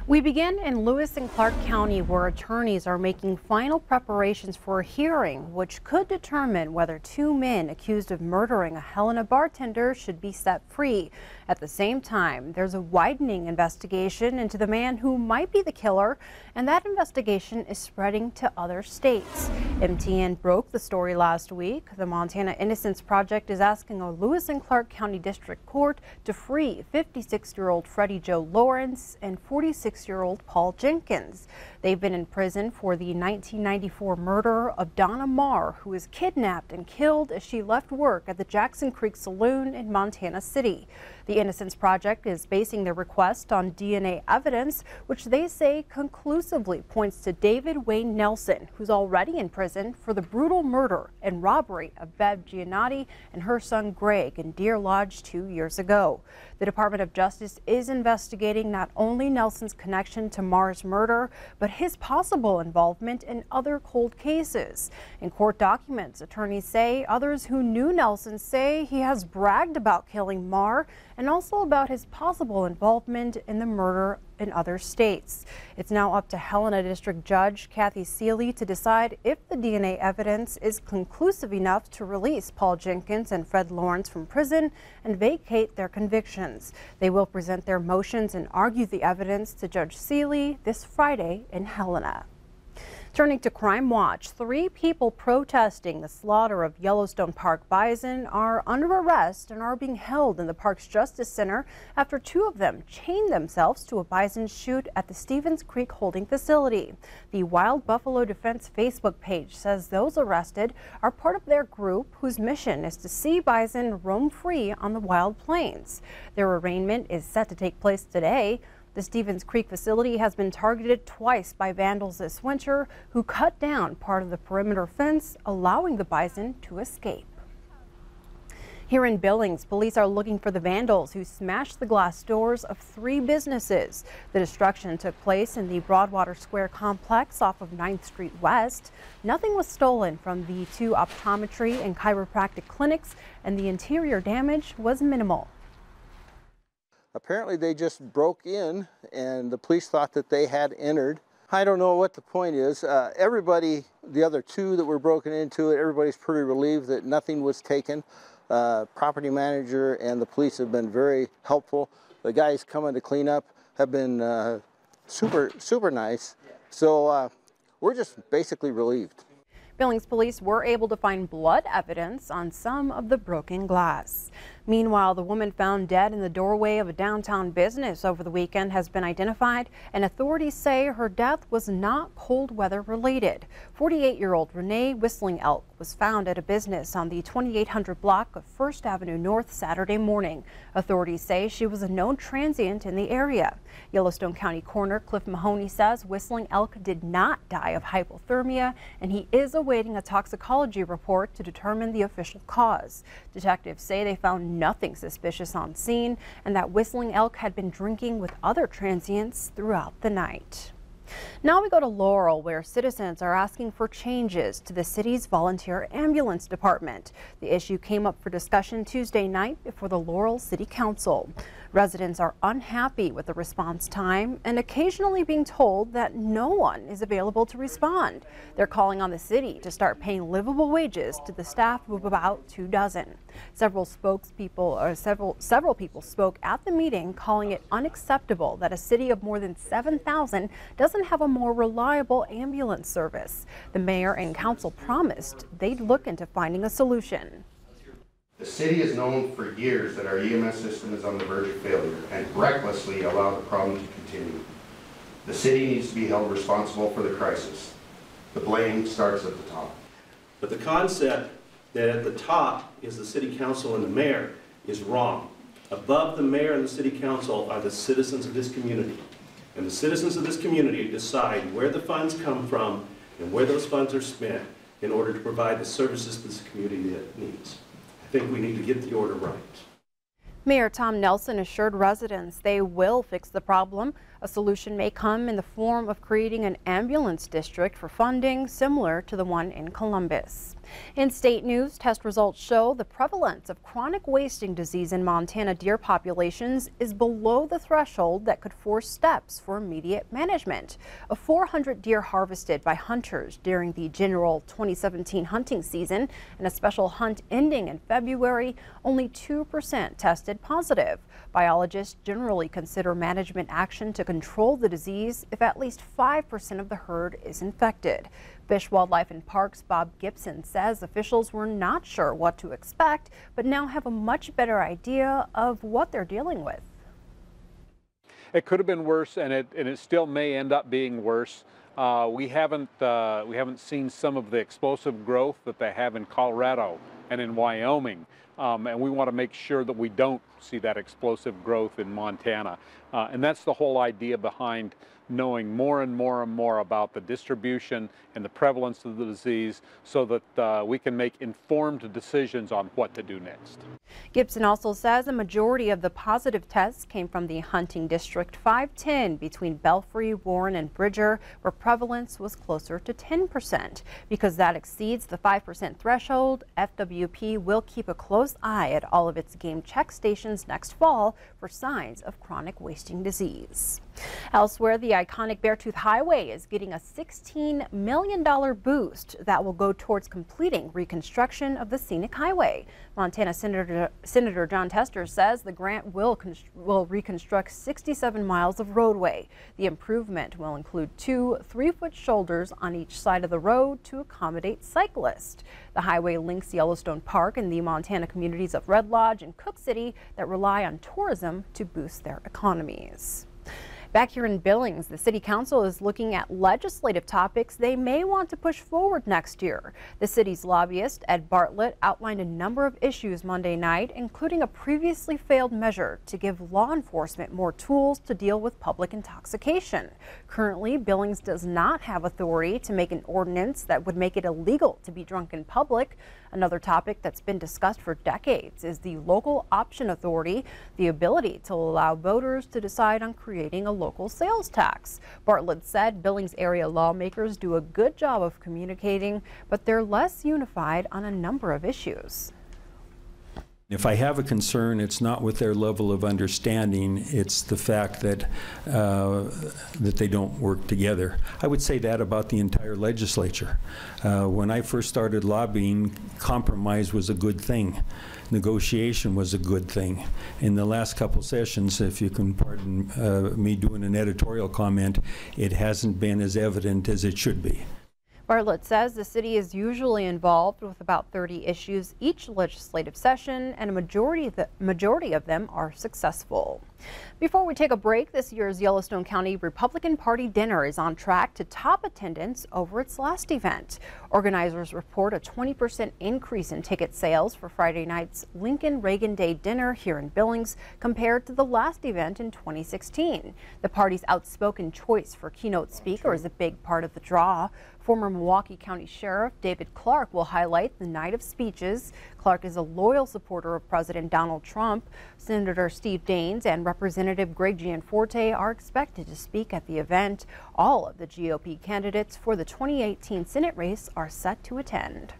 We begin in Lewis and Clark County, where attorneys are making final preparations for a hearing which could determine whether two men accused of murdering a Helena bartender should be set free. At the same time, there's a widening investigation into the man who might be the killer, and that investigation is spreading to other states. MTM broke the story last week. The Montana Innocence Project is asking a Lewis and Clark County District Court to free 56-year-old Freddie Joe Lawrence and 46-year-old Paul Jenkins. They've been in prison for the 1994 murder of Donna Marr, who was kidnapped and killed as she left work at the Jackson Creek Saloon in Montana City. The Innocence Project is basing their request on DNA evidence, which they say conclusively points to David Wayne Nelson, who's already in prison for the brutal murder and robbery of Bev Giannotti and her son Greg in Deer Lodge 2 years ago. The Department of Justice is investigating not only Nelson's connection to Marr's murder, but his possible involvement in other cold cases. In court documents, attorneys say others who knew Nelson say he has bragged about killing Marr and also about his possible involvement in the murder in other states. It's now up to Helena District Judge Kathy Seeley to decide if the DNA evidence is conclusive enough to release Paul Jenkins and Fred Lawrence from prison and vacate their convictions. They will present their motions and argue the evidence to Judge Seeley this Friday in Helena. Turning to Crime Watch, 3 people protesting the slaughter of Yellowstone Park bison are under arrest and are being held in the park's Justice Center after 2 of them chained themselves to a bison chute at the Stevens Creek holding facility. The Wild Buffalo Defense Facebook page says those arrested are part of their group whose mission is to see bison roam free on the wild plains. Their arraignment is set to take place today. The Stevens Creek facility has been targeted twice by vandals this winter, who cut down part of the perimeter fence, allowing the bison to escape. Here in Billings, police are looking for the vandals who smashed the glass doors of 3 businesses. The destruction took place in the Broadwater Square complex off of 9th Street West. Nothing was stolen from the 2 optometry and chiropractic clinics, and the interior damage was minimal. Apparently they just broke in and the police thought that they had entered. I don't know what the point is. Everybody, the other 2 that were broken into it, everybody's pretty relieved that nothing was taken. Property manager and the police have been very helpful. The guys coming to clean up have been super nice. So we're just basically relieved. Billings police were able to find blood evidence on some of the broken glass. Meanwhile, the woman found dead in the doorway of a downtown business over the weekend has been identified, and authorities say her death was not cold weather related. 48-year-old Renee Whistling Elk was found at a business on the 2800 block of 1st Avenue North Saturday morning. Authorities say she was a known transient in the area. Yellowstone County Coroner Cliff Mahoney says Whistling Elk did not die of hypothermia, and he is awaiting a toxicology report to determine the official cause. Detectives say they found nothing suspicious on scene and that Whistling Elk had been drinking with other transients throughout the night. Now we go to Laurel, where citizens are asking for changes to the city's volunteer ambulance department. The issue came up for discussion Tuesday night before the Laurel City Council. Residents are unhappy with the response time and occasionally being told that no one is available to respond. They're calling on the city to start paying livable wages to the staff of about 2 dozen. Several people spoke at the meeting, calling it unacceptable that a city of more than 7,000 doesn't have a more reliable ambulance service. The mayor and council promised they'd look into finding a solution. The city has known for years that our EMS system is on the verge of failure and recklessly allowed the problem to continue. The city needs to be held responsible for the crisis. The blame starts at the top. But the concept that at the top is the city council and the mayor is wrong. Above the mayor and the city council are the citizens of this community. And the citizens of this community decide where the funds come from and where those funds are spent in order to provide the services this community needs. I think we need to get the order right. Mayor Tom Nelson assured residents they will fix the problem. A solution may come in the form of creating an ambulance district for funding similar to the one in Columbus. In state news, test results show the prevalence of chronic wasting disease in Montana deer populations is below the threshold that could force steps for immediate management. Of 400 deer harvested by hunters during the general 2017 hunting season and a special hunt ending in February, only 2% tested positive. Biologists generally consider management action to control the disease if at least 5% of the herd is infected. Fish, Wildlife and Parks Bob Gibson says officials were not sure what to expect, but now have a much better idea of what they're dealing with. It could have been worse, and it still may end up being worse. We haven't seen some of the explosive growth that they have in Colorado and in Wyoming, and we want to make sure that we don't see that explosive growth in Montana. And that's the whole idea behind knowing more and more and more about the distribution and the prevalence of the disease so that we can make informed decisions on what to do next. Gibson also says a majority of the positive tests came from the hunting district 510 between Belfry, Warren and Bridger, where prevalence was closer to 10%. Because that exceeds the 5% threshold, FWP will keep a close eye at all of its game check stations next fall for signs of chronic wasting disease. Elsewhere, the iconic Beartooth Highway is getting a $16 million boost that will go towards completing reconstruction of the scenic highway. Montana Senator John Tester says the grant will reconstruct 67 miles of roadway. The improvement will include 2 3-foot shoulders on each side of the road to accommodate cyclists. The highway links Yellowstone Park and the Montana communities of Red Lodge and Cook City that rely on tourism to boost their economies. Back here in Billings, the City Council is looking at legislative topics they may want to push forward next year. The city's lobbyist, Ed Bartlett, outlined a number of issues Monday night, including a previously failed measure to give law enforcement more tools to deal with public intoxication. Currently, Billings does not have authority to make an ordinance that would make it illegal to be drunk in public. Another topic that's been discussed for decades is the local option authority, the ability to allow voters to decide on creating a local sales tax. Bartlett said Billings area lawmakers do a good job of communicating, but they're less unified on a number of issues. If I have a concern, it's not with their level of understanding, it's the fact that that they don't work together. I would say that about the entire legislature. When I first started lobbying, compromise was a good thing. Negotiation was a good thing. In the last couple sessions, if you can pardon me doing an editorial comment, it hasn't been as evident as it should be. Bartlett says the city is usually involved with about 30 issues each legislative session, and a majority of them are successful. Before we take a break, this year's Yellowstone County Republican Party dinner is on track to top attendance over its last event. Organizers report a 20% increase in ticket sales for Friday night's Lincoln Reagan Day dinner here in Billings compared to the last event in 2016. The party's outspoken choice for keynote speaker is a big part of the draw. Former Milwaukee County Sheriff David Clark will highlight the night of speeches. Clark is a loyal supporter of President Donald Trump. Senator Steve Daines and Representative Greg Gianforte are expected to speak at the event. All of the GOP candidates for the 2018 Senate race are set to attend.